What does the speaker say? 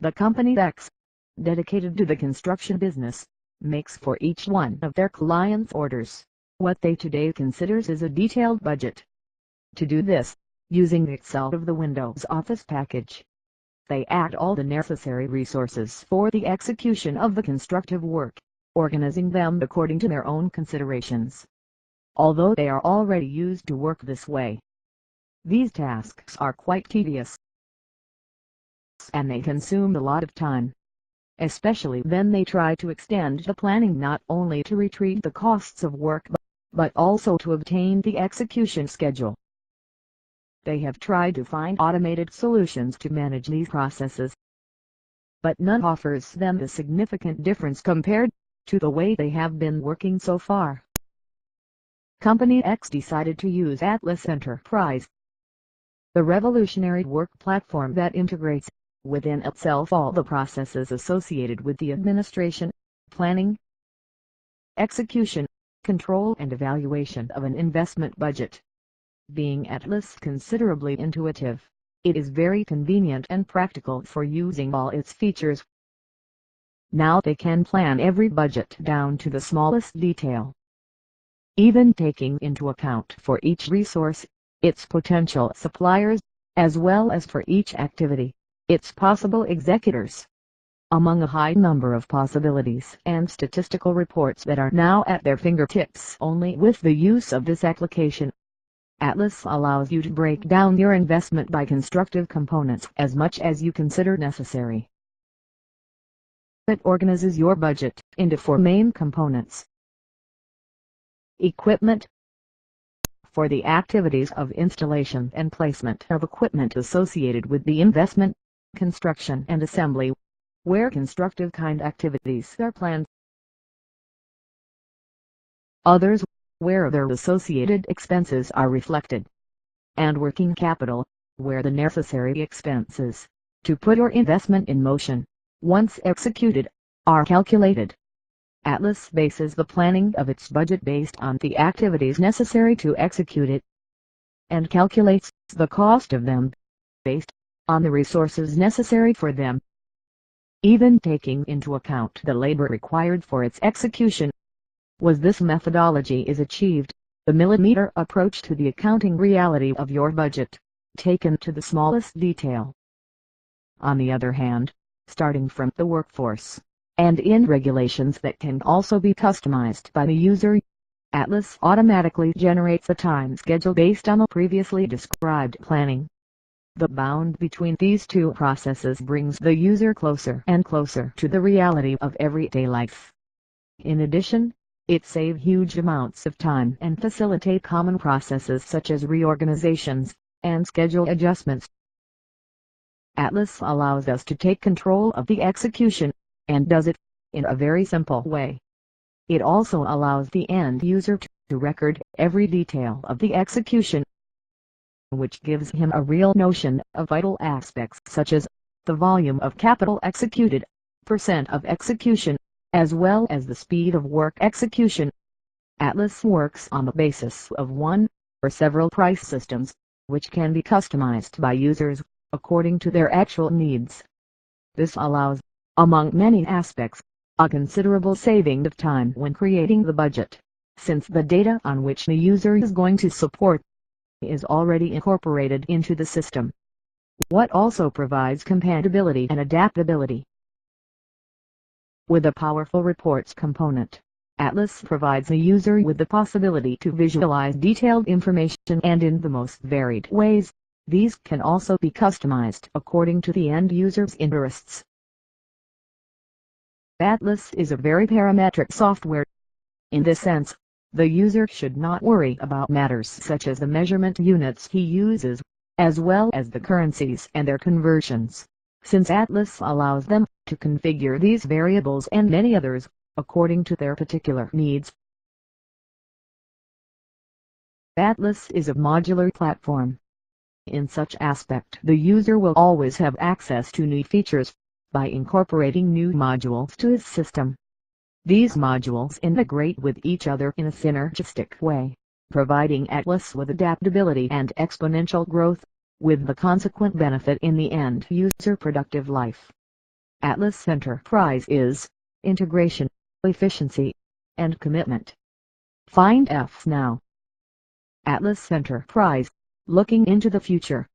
The company X, dedicated to the construction business, makes for each one of their clients' orders what they today considers is a detailed budget. To do this, using Excel of the Windows Office package, they add all the necessary resources for the execution of the constructive work, organizing them according to their own considerations. Although they are already used to work this way, these tasks are quite tedious, and they consume a lot of time, especially when they try to extend the planning not only to retrieve the costs of work but also to obtain the execution schedule. They have tried to find automated solutions to manage these processes, but none offers them a significant difference compared to the way they have been working so far. Company X decided to use Atlas Enterprise, the revolutionary work platform that integrates within itself all the processes associated with the administration, planning, execution, control and evaluation of an investment budget. Being Atlas considerably intuitive, it is very convenient and practical for using all its features. Now they can plan every budget down to the smallest detail, even taking into account for each resource, its potential suppliers, as well as for each activity, its possible executors. Among a high number of possibilities and statistical reports that are now at their fingertips only with the use of this application, Atlas allows you to break down your investment by constructive components as much as you consider necessary. It organizes your budget into 4 main components. Equipment. For the activities of installation and placement of equipment associated with the investment, construction and assembly, where constructive kind activities are planned. Others, where their associated expenses are reflected. And working capital, where the necessary expenses to put your investment in motion, once executed, are calculated. Atlas bases the planning of its budget based on the activities necessary to execute it, and calculates the cost of them based on the resources necessary for them, even taking into account the labor required for its execution. Was this methodology is achieved, the millimeter approach to the accounting reality of your budget, taken to the smallest detail. On the other hand, starting from the workforce, and in regulations that can also be customized by the user, Atlas automatically generates a time schedule based on the previously described planning. The bound between these two processes brings the user closer and closer to the reality of everyday life. In addition, it saves huge amounts of time and facilitate common processes such as reorganizations and schedule adjustments. Atlas allows us to take control of the execution, and does it in a very simple way. It also allows the end user to record every detail of the execution, which gives him a real notion of vital aspects such as the volume of capital executed, % of execution, as well as the speed of work execution. Atlas works on the basis of one or several price systems, which can be customized by users according to their actual needs. This allows, among many aspects, a considerable saving of time when creating the budget, since the data on which the user is going to support is already incorporated into the system. What also provides compatibility and adaptability. With a powerful reports component, Atlas provides the user with the possibility to visualize detailed information and in the most varied ways. These can also be customized according to the end user's interests. Atlas is a very parametric software. In this sense, the user should not worry about matters such as the measurement units he uses, as well as the currencies and their conversions, since Atlas allows them to configure these variables and many others, according to their particular needs. Atlas is a modular platform. In such aspect, the user will always have access to new features by incorporating new modules to his system. These modules integrate with each other in a synergistic way, providing Atlas with adaptability and exponential growth, with the consequent benefit in the end user productive life. Atlas Enterprise is integration, efficiency, and commitment. Find F now. Atlas Enterprise, looking into the future.